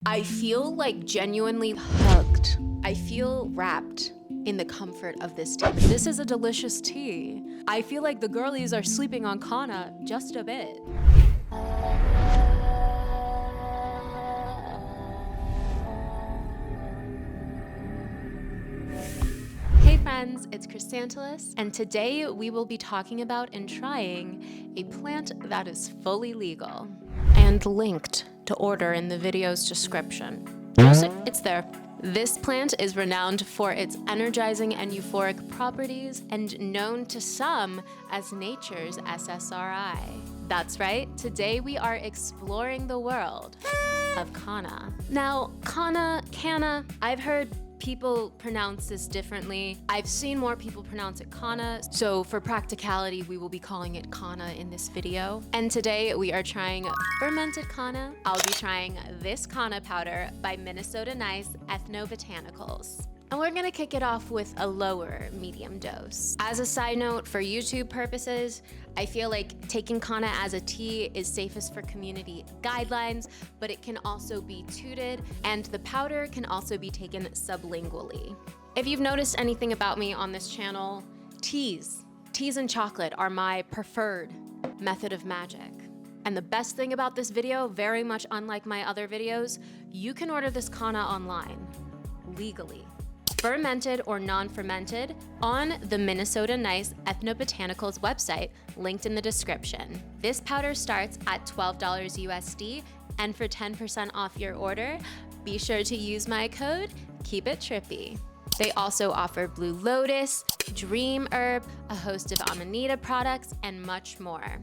I feel like genuinely hugged. I feel wrapped in the comfort of this tea. This is a delicious tea. I feel like the girlies are sleeping on Kanna just a bit. Hey friends, it's ℏ𝕙𝐿𝐴, and today we will be talking about and trying a plant that is fully legal and linked to order in the video's description. It's there. This plant is renowned for its energizing and euphoric properties and known to some as nature's SSRI. That's right, today we are exploring the world of Kanna. Now, Kanna, I've heard people pronounce this differently. I've seen more people pronounce it Kanna, so for practicality, we will be calling it Kanna in this video. And today we are trying fermented Kanna. I'll be trying this Kanna powder by ℂ𝕙𝕐𝕗 ℂ𝕙𝕗𝕐𝕗. And we're gonna kick it off with a lower medium dose. As a side note, for YouTube purposes, I feel like taking Kanna as a tea is safest for community guidelines, but it can also be tooted, and the powder can also be taken sublingually. If you've noticed anything about me on this channel, teas and chocolate are my preferred method of magic. And the best thing about this video, very much unlike my other videos, you can order this Kanna online, legally. Fermented or non-fermented, on the ℂ𝕙𝕐𝕗 ℂ𝕙𝕗𝕗 website, linked in the description. This powder starts at $12 USD, and for 10% off your order, be sure to use my code, keep it trippy. They also offer Blue Lotus, Dream Herb, a host of Amanita products, and much more.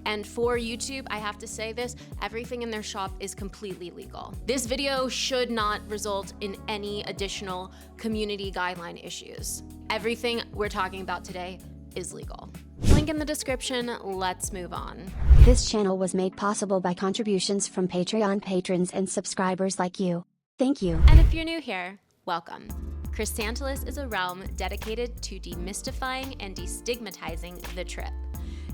And for YouTube, I have to say this, everything in their shop is completely legal. This video should not result in any additional community guideline issues. Everything we're talking about today is legal. Link in the description, let's move on. This channel was made possible by contributions from Patreon patrons and subscribers like you. Thank you. And if you're new here, welcome. ℏ𝕙𝐿𝐴 is a realm dedicated to demystifying and destigmatizing the trip.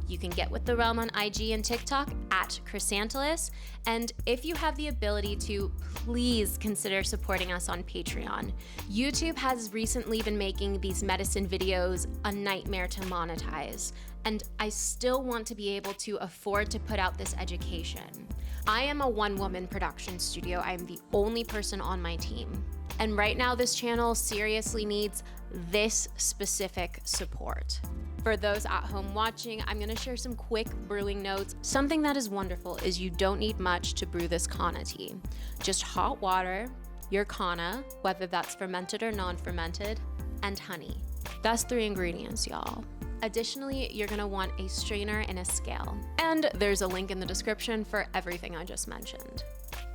You can get with the realm on IG and TikTok at ℏ𝕙𝐿𝐴. And if you have the ability to, please consider supporting us on Patreon. YouTube has recently been making these medicine videos a nightmare to monetize, and I still want to be able to afford to put out this education. I am a one-woman production studio. I am the only person on my team. And right now, this channel seriously needs this specific support. For those at home watching, I'm gonna share some quick brewing notes. Something that is wonderful is you don't need much to brew this Kanna tea. Just hot water, your Kanna, whether that's fermented or non-fermented, and honey. That's 3 ingredients, y'all. Additionally, you're gonna want a strainer and a scale. And there's a link in the description for everything I just mentioned.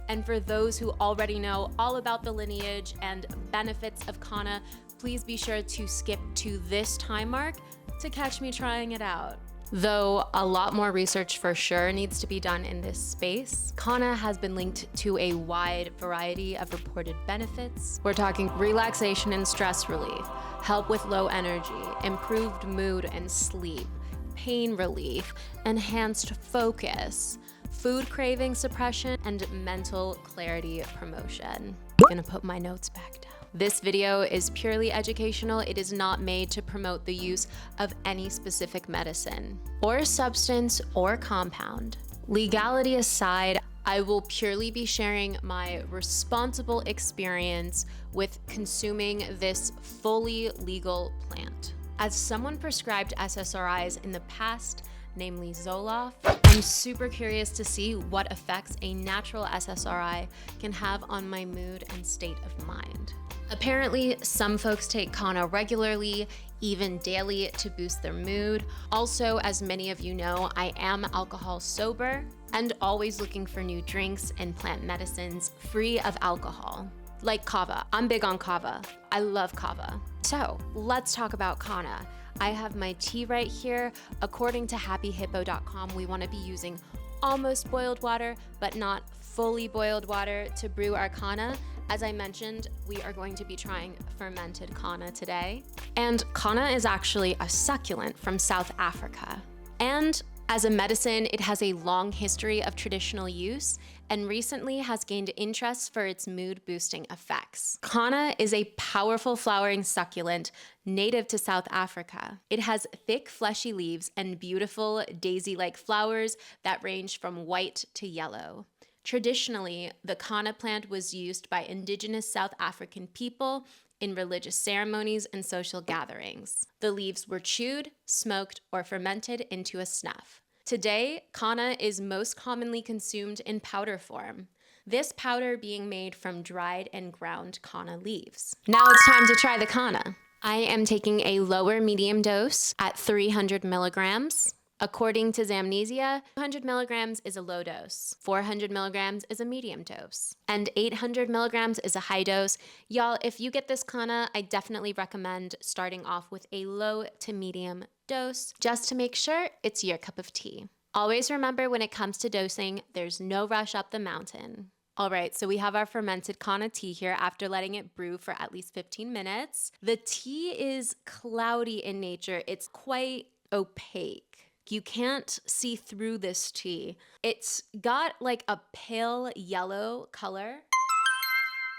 And for those who already know all about the lineage and benefits of Kanna, please be sure to skip to this time mark to catch me trying it out. Though a lot more research for sure needs to be done in this space, Kanna has been linked to a wide variety of reported benefits. We're talking relaxation and stress relief, help with low energy, improved mood and sleep, pain relief, enhanced focus, food craving suppression, and mental clarity promotion. I'm gonna put my notes back down. This video is purely educational. It is not made to promote the use of any specific medicine or substance or compound. Legality aside, I will purely be sharing my responsible experience with consuming this fully legal plant. As someone prescribed SSRIs in the past, namely Zoloft, I'm super curious to see what effects a natural SSRI can have on my mood and state of mind. Apparently, some folks take Kanna regularly, even daily, to boost their mood. Also, as many of you know, I am alcohol sober and always looking for new drinks and plant medicines free of alcohol. Like kava. I'm big on kava. I love kava. So let's talk about Kanna. I have my tea right here. According to happyhippo.com, we want to be using almost boiled water, but not fully boiled water to brew our Kanna. As I mentioned, we are going to be trying fermented Kanna today. And Kanna is actually a succulent from South Africa. And As a medicine, it has a long history of traditional use and recently has gained interest for its mood-boosting effects. Kanna is a powerful flowering succulent native to South Africa. It has thick, fleshy leaves and beautiful daisy-like flowers that range from white to yellow. Traditionally, the kanna plant was used by indigenous South African people in religious ceremonies and social gatherings. The leaves were chewed, smoked, or fermented into a snuff. Today, kanna is most commonly consumed in powder form, this powder being made from dried and ground kanna leaves. Now it's time to try the kanna. I am taking a lower medium dose at 300 milligrams. According to ℉𝐸𝐵𝐵, 200 milligrams is a low dose, 400 milligrams is a medium dose, and 800 milligrams is a high dose. Y'all, if you get this kanna, I definitely recommend starting off with a low to medium dose just to make sure it's your cup of tea. Always remember, when it comes to dosing, there's no rush up the mountain. All right, so we have our fermented kanna tea here after letting it brew for at least 15 minutes. The tea is cloudy in nature. It's quite opaque. You can't see through this tea. It's got like a pale yellow color,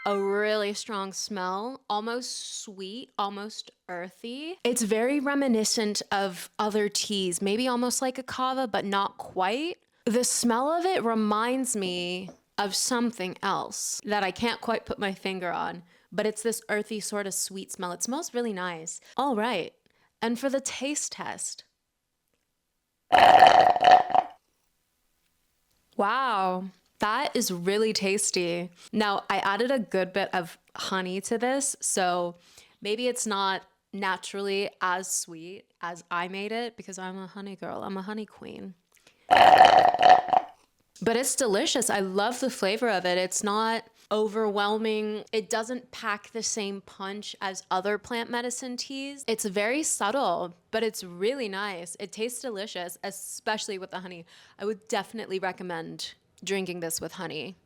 a really strong smell, almost sweet, almost earthy. It's very reminiscent of other teas, maybe almost like a ℉𝐸𝐵𝐵, but not quite. The smell of it reminds me of something else that I can't quite put my finger on, but it's this earthy sort of sweet smell. It smells really nice. All right, and for the taste test. Wow, that is really tasty. Now, I added a good bit of honey to this, so maybe it's not naturally as sweet as I made it because I'm a honey girl. I'm a honey queen. But it's delicious. I love the flavor of it. It's not overwhelming. It doesn't pack the same punch as other plant medicine teas. It's very subtle, but it's really nice. It tastes delicious, especially with the honey. I would definitely recommend drinking this with honey.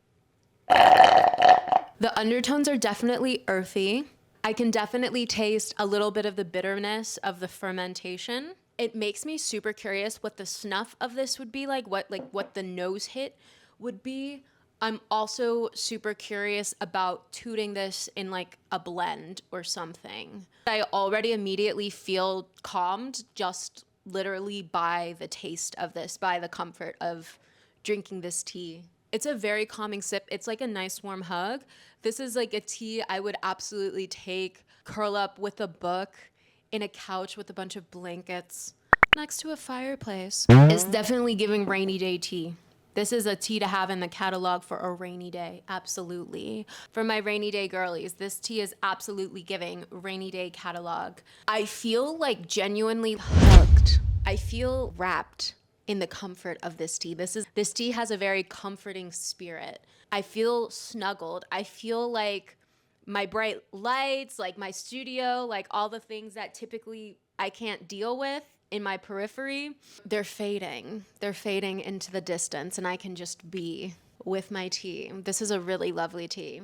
The undertones are definitely earthy. I can definitely taste a little bit of the bitterness of the fermentation. It makes me super curious what the snuff of this would be like, what the nose hit would be. I'm also super curious about tooting this in like a blend or something. I already immediately feel calmed just literally by the taste of this, by the comfort of drinking this tea. It's a very calming sip. It's like a nice warm hug. This is like a tea I would absolutely take, curl up with a book in a couch with a bunch of blankets next to a fireplace. It's definitely giving rainy day tea. This is a tea to have in the catalog for a rainy day, absolutely. For my rainy day girlies, this tea is absolutely giving rainy day catalog. I feel like genuinely hugged. I feel wrapped in the comfort of this tea. This tea has a very comforting spirit. I feel snuggled. I feel like my bright lights, like my studio, like all the things that typically I can't deal with in my periphery, they're fading. They're fading into the distance, and I can just be with my tea. This is a really lovely tea.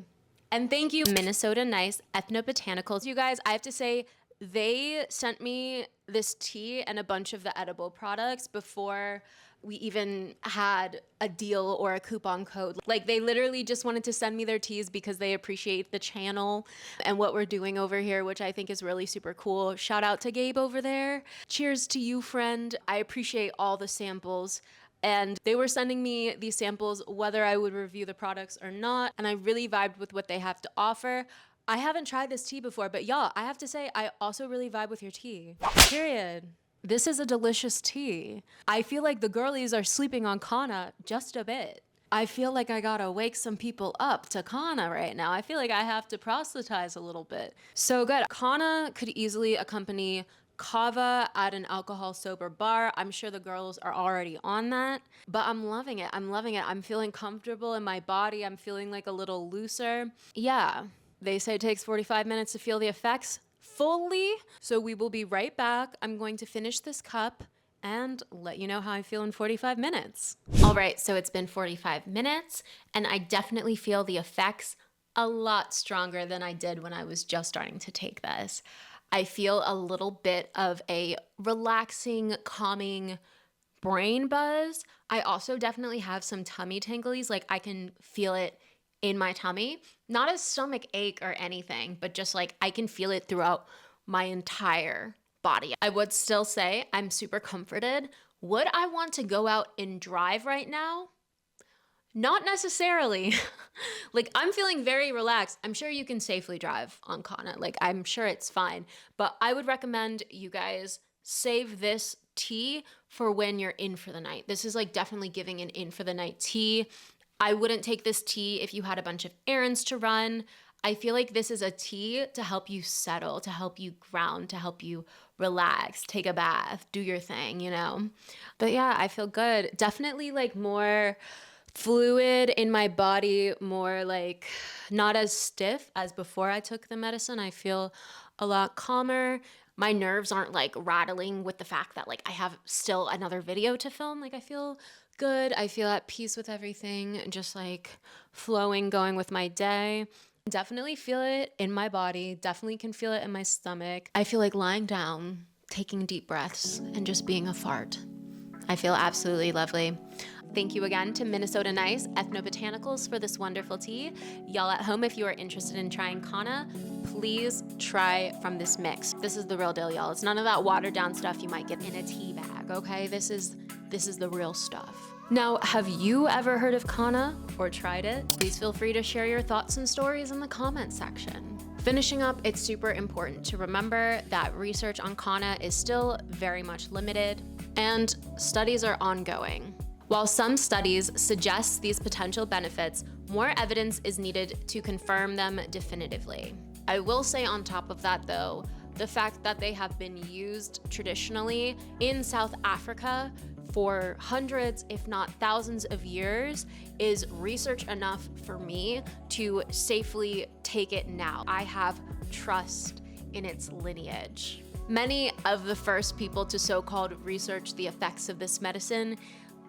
And thank you, Minnesota Nice Ethnobotanicals. You guys, I have to say, they sent me this tea and a bunch of the edible products before we even had a deal or a coupon code. Like, they literally just wanted to send me their teas because they appreciate the channel and what we're doing over here, which I think is really super cool. Shout out to Gabe over there. Cheers to you, friend. I appreciate all the samples. And they were sending me these samples whether I would review the products or not. And I really vibed with what they have to offer. I haven't tried this tea before, but y'all, I have to say, I also really vibe with your tea. Period. This is a delicious tea. I feel like the girlies are sleeping on kanna just a bit. I feel like I gotta wake some people up to kanna right now. I feel like I have to proselytize a little bit. So good. Kanna could easily accompany kava at an alcohol sober bar. I'm sure the girls are already on that, but I'm loving it. I'm loving it. I'm feeling comfortable in my body. I'm feeling like a little looser. Yeah, they say it takes 45 minutes to feel the effects fully. So we will be right back. I'm going to finish this cup and let you know how I feel in 45 minutes. All right, so it's been 45 minutes and I definitely feel the effects a lot stronger than I did when I was just starting to take this. I feel a little bit of a relaxing, calming brain buzz. I also definitely have some tummy tinglies. Like I can feel it in my tummy, not a stomach ache or anything, but just like I can feel it throughout my entire body. I would still say I'm super comforted. Would I want to go out and drive right now? Not necessarily. Like I'm feeling very relaxed. I'm sure you can safely drive on Kanna. Like I'm sure it's fine, but I would recommend you guys save this tea for when you're in for the night. This is like definitely giving an in for the night tea. I wouldn't take this tea if you had a bunch of errands to run. I feel like this is a tea to help you settle, to help you ground, to help you relax, take a bath, do your thing, you know? But yeah, I feel good. Definitely like more fluid in my body, more like not as stiff as before I took the medicine. I feel a lot calmer. My nerves aren't like rattling with the fact that like I have still another video to film. Like I feel good. I feel at peace with everything, just like flowing, going with my day. Definitely feel it in my body. Definitely can feel it in my stomach. I feel like lying down, taking deep breaths, and just being a fart. I feel absolutely lovely. Thank you again to Minnesota Nice Ethnobotanicals for this wonderful tea. Y'all at home, if you are interested in trying Kanna, please try from this mix. This is the real deal, y'all. It's none of that watered down stuff you might get in a tea bag, okay? This is the real stuff. Now, have you ever heard of Kanna or tried it? Please feel free to share your thoughts and stories in the comment section. Finishing up, it's super important to remember that research on Kanna is still very much limited and studies are ongoing. While some studies suggest these potential benefits, more evidence is needed to confirm them definitively. I will say on top of that though, the fact that they have been used traditionally in South Africa for hundreds, if not thousands of years is research enough for me to safely take it now. I have trust in its lineage. Many of the first people to so-called research the effects of this medicine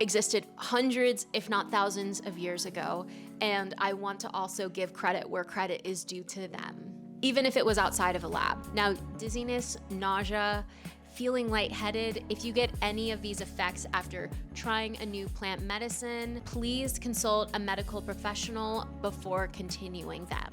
existed hundreds, if not thousands of years ago, and I want to also give credit where credit is due to them, even if it was outside of a lab. Now, dizziness, nausea, feeling lightheaded, if you get any of these effects after trying a new plant medicine, please consult a medical professional before continuing them.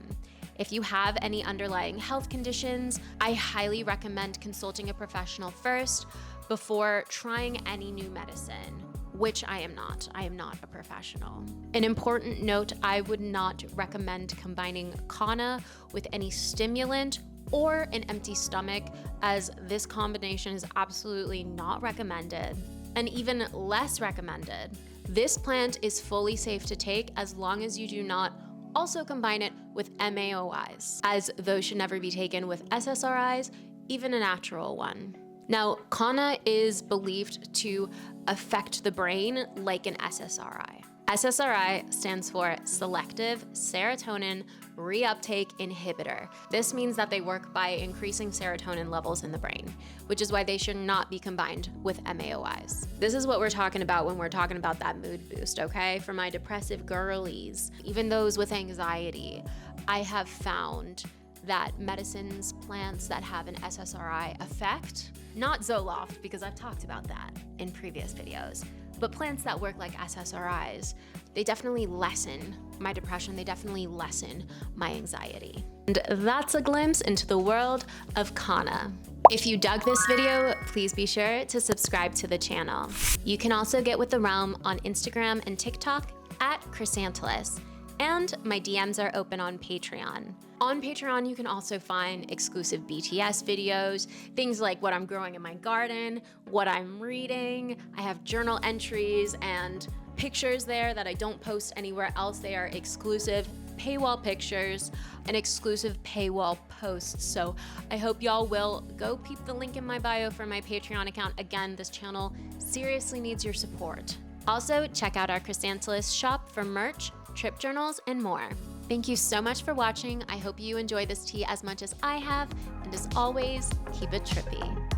If you have any underlying health conditions, I highly recommend consulting a professional first before trying any new medicine, which I am not. I am not a professional. An important note, I would not recommend combining Kanna with any stimulant or an empty stomach, as this combination is absolutely not recommended, and even less recommended. This plant is fully safe to take as long as you do not also combine it with MAOIs, as those should never be taken with SSRIs, even a natural one. Now, Kanna is believed to affect the brain like an SSRI. SSRI stands for selective serotonin reuptake inhibitor. This means that they work by increasing serotonin levels in the brain, which is why they should not be combined with MAOIs. This is what we're talking about when we're talking about that mood boost, okay? For my depressive girlies, even those with anxiety, I have found that medicines, plants that have an SSRI effect, not Zoloft, because I've talked about that in previous videos, but plants that work like SSRIs, they definitely lessen my depression, they definitely lessen my anxiety. And that's a glimpse into the world of Kanna. If you dug this video, please be sure to subscribe to the channel. You can also get with the realm on Instagram and TikTok at ℏ𝐸𝐺𝐸, and my DMs are open on Patreon. On Patreon, you can also find exclusive BTS videos, things like what I'm growing in my garden, what I'm reading. I have journal entries and pictures there that I don't post anywhere else. They are exclusive paywall pictures and exclusive paywall posts. So I hope y'all will go peep the link in my bio for my Patreon account. Again, this channel seriously needs your support. Also, check out our Chrysanthus shop for merch, trip journals, and more. Thank you so much for watching. I hope you enjoy this tea as much as I have, and as always, keep it trippy.